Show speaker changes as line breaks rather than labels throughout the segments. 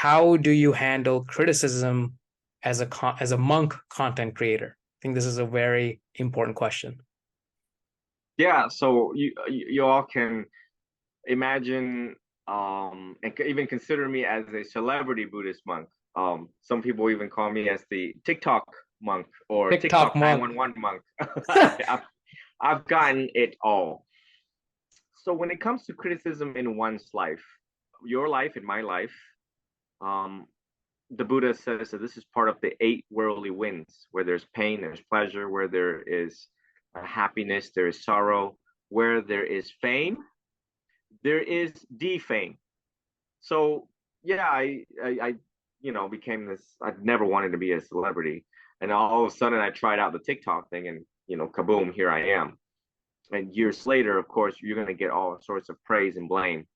how do you handle criticism as a monk content creator? I think this is a very important question.
Yeah, so you all can imagine and even consider me as a celebrity Buddhist monk. Some people even call me as the TikTok monk or
TikTok
TikTok
monk.
911 monk. I've gotten it all. So when it comes to criticism in one's life, your life and my life, um, the Buddha says that this is part of the eight worldly winds, where there's pain, there's pleasure, where there is happiness, there is sorrow, where there is fame, there is defame. So yeah, became this. I never wanted to be a celebrity, and all of a sudden I tried out the TikTok thing, and kaboom, here I am. And years later, of course, you're gonna get all sorts of praise and blame.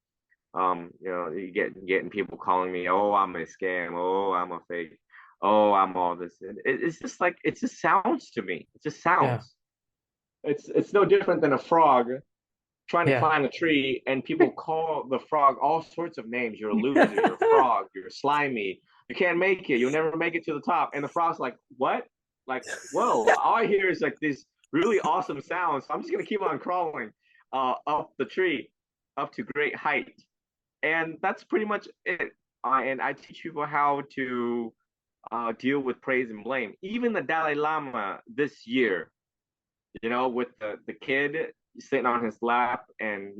You getting people calling me, oh, I'm a scam, oh, I'm a fake, oh, I'm all this. And it's just like it just sounds to me. It just
Yeah.
sounds. It's no different than a frog trying to
Yeah.
climb a tree, and people call the frog all sorts of names. You're a loser, you're a frog, you're slimy, you can't make it, you'll never make it to the top. And the frog's like, what? Like, whoa, all I hear is like these really awesome sounds. So I'm just gonna keep on crawling up the tree, up to great height. And that's pretty much it. And I teach people how to deal with praise and blame. Even the Dalai Lama this year, with the kid sitting on his lap, and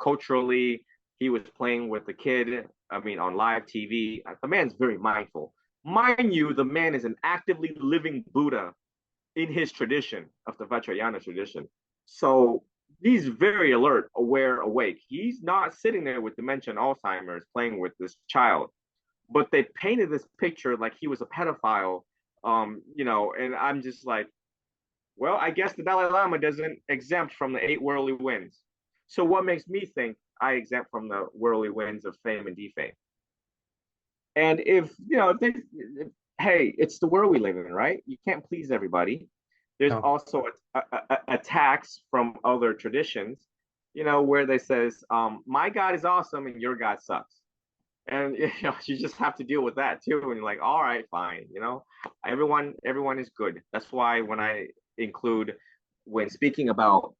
culturally he was playing with the kid. I mean, on live TV, the man's very mindful. Mind you, the man is an actively living Buddha in his tradition of the Vajrayana tradition. So he's very alert, aware, awake. He's not sitting there with dementia and Alzheimer's playing with this child, but they painted this picture like he was a pedophile. And I'm just like, well, I guess the Dalai Lama doesn't exempt from the eight worldly winds. So what makes me think I exempt from the worldly winds of fame and defame? And hey, it's the world we live in, right? You can't please everybody. There's
No.
also attacks from other traditions, where they says, my God is awesome and your God sucks. And you just have to deal with that too. And you're like, all right, fine. Everyone is good. That's why when speaking about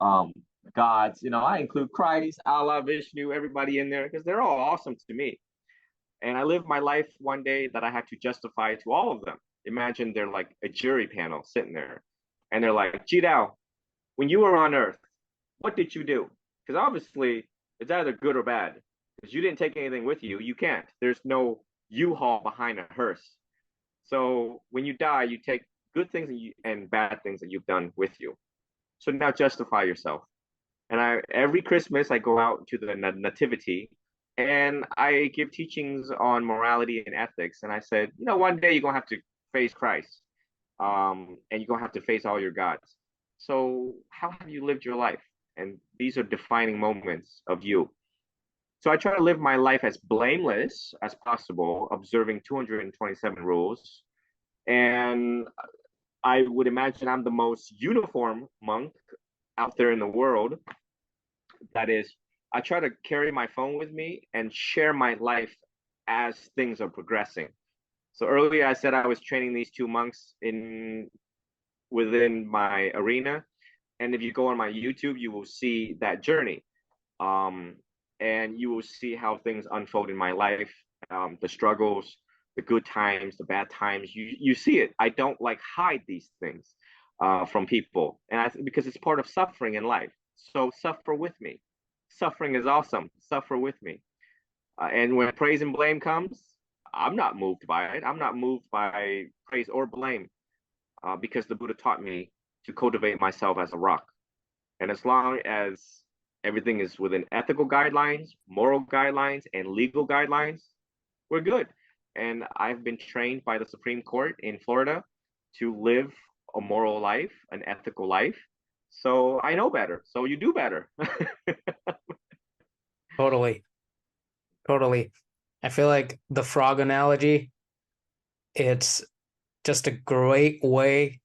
gods, I include Christ, Allah, Vishnu, everybody in there because they're all awesome to me. And I lived my life one day that I had to justify to all of them. Imagine they're like a jury panel sitting there, and they're like, Tri Dao, when you were on Earth, what did you do? Because obviously it's either good or bad. Because you didn't take anything with you, you can't. There's no U-Haul behind a hearse. So when you die, you take good things and bad things that you've done with you. So now justify yourself. And every Christmas I go out to the nativity and I give teachings on morality and ethics. And I said, one day you're gonna have to face Christ, and you're gonna have to face all your gods. So how have you lived your life? And these are defining moments of you. So I try to live my life as blameless as possible, observing 227 rules. And I would imagine I'm the most uniform monk out there in the world. That is, I try to carry my phone with me and share my life as things are progressing. So earlier I said I was training these two monks within my arena. And if you go on my YouTube, you will see that journey. Um, and you will see how things unfold in my life, the struggles, the good times, the bad times. You see it. I don't like hide these things from people, and because it's part of suffering in life. So suffer with me. Suffering is awesome. Suffer with me. And when praise and blame comes, I'm not moved by it. I'm not moved by praise or blame, because the Buddha taught me to cultivate myself as a rock. And as long as everything is within ethical guidelines, moral guidelines, and legal guidelines, we're good. And I've been trained by the Supreme Court in Florida to live a moral life, an ethical life. So I know better. So you do better.
Totally. Totally. I feel like the frog analogy, it's just a great way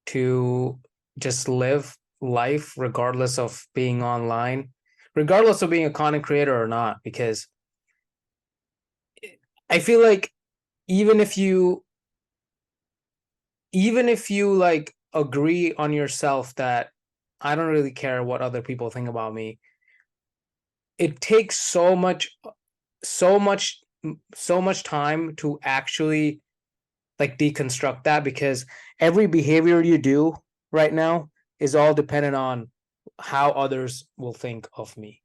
to just live life regardless of being online, regardless of being a content creator or not, because I feel like even if you like agree on yourself that I don't really care what other people think about me, it takes so much so much time to actually like deconstruct that, because every behavior you do right now is all dependent on how others will think of me.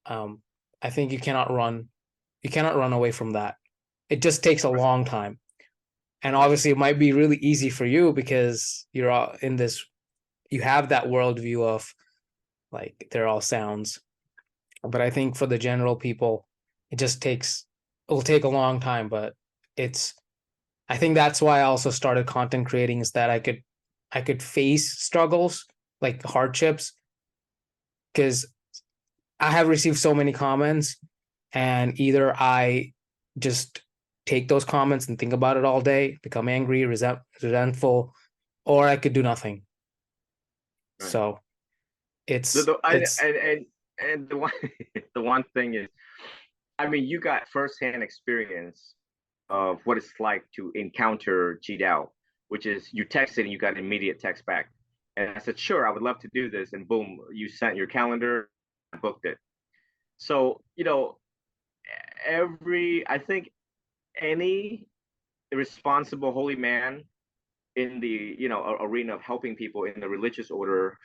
um I think you cannot run away from that. It just takes a long time. And obviously it might be really easy for you because you're all in this, you have that worldview of like they're all sounds. But I think for the general people, it just takes, it'll take a long time. But it's, I think that's why I also started content creating, is that I could face struggles, like hardships, because I have received so many comments, and either I just take those comments and think about it all day, become angry, resentful, or I could do nothing.
Right.
So
The,
it's
the I,
it's
and the one the one thing is, I mean, you got firsthand experience of what it's like to encounter Chi, which is you texted and you got an immediate text back. And I said, sure, I would love to do this. And boom, you sent your calendar, booked it. So, I think any responsible holy man in the, arena of helping people in the religious order,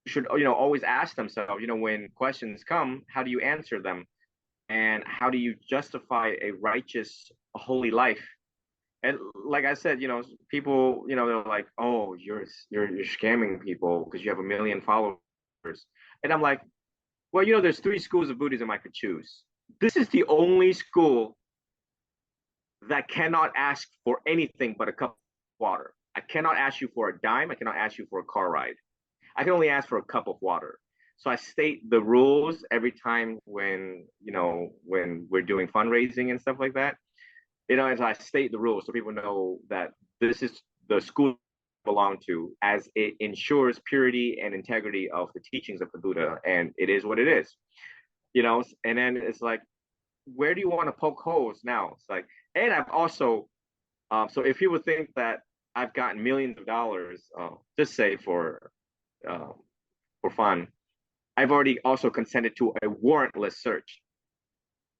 should, always ask themselves, when questions come, how do you answer them? And how do you justify a righteous, holy life? And like I said, people, they're like, "Oh, you're scamming people because you have a million followers," and I'm like, "Well, there's three schools of Buddhism I could choose. This is the only school that cannot ask for anything but a cup of water. I cannot ask you for a dime. I cannot ask you for a car ride. I can only ask for a cup of water." So I state the rules every time when we're doing fundraising and stuff like that. As I state the rules so people know that this is the school I belong to, as it ensures purity and integrity of the teachings of the Buddha, and it is what it is. And then it's like, where do you want to poke holes now? It's like, and I've also, so if people think that I've gotten millions of dollars, just say uh, for fun, I've already also consented to a warrantless search.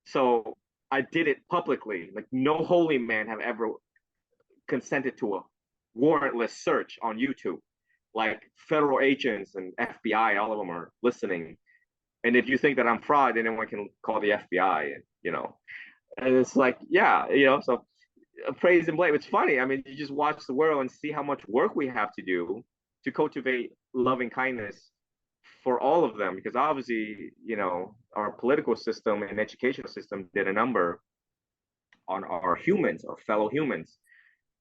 So I did it publicly. Like no holy man have ever consented to a warrantless search on YouTube. Like federal agents and FBI, all of them are listening. And if you think that I'm fraud, then anyone can call the FBI. And it's like, yeah, so praise and blame. It's funny. I mean, you just watch the world and see how much work we have to do to cultivate loving kindness for all of them. Because obviously, our political system and educational system did a number on our humans, our fellow humans.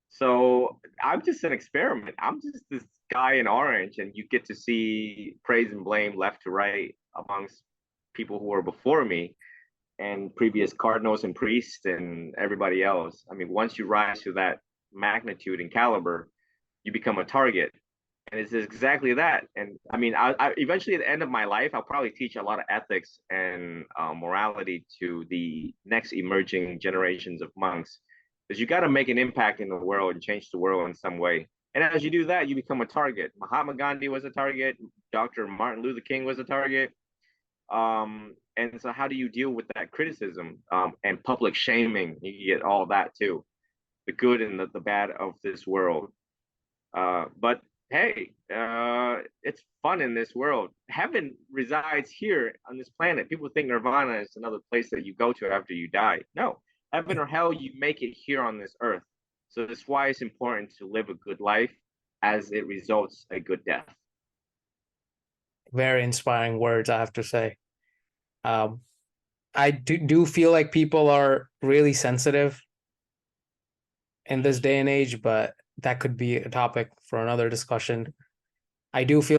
So I'm just an experiment. I'm just this guy in orange, and you get to see praise and blame left to right amongst people who were before me and previous cardinals and priests and everybody else. I mean, once you rise to that magnitude and caliber, you become a target. And it's exactly that. And I mean, I eventually at the end of my life, I'll probably teach a lot of ethics and morality to the next emerging generations of monks, because you got to make an impact in the world and change the world in some way. And as you do that, you become a target. Mahatma Gandhi was a target. Dr. Martin Luther King was a target. And so, how do you deal with that criticism and public shaming? You get all that too, the good and the bad of this world. But hey, it's fun in this world. Heaven resides here on this planet. People think nirvana is another place that you go to after you die. No, heaven or hell, you make it here on this earth. So that's why it's important to live a good life as it results a good death.
very inspiring words, I have to say. Um, I do feel like people are really sensitive in this day and age, but that could be a topic for another discussion. I do feel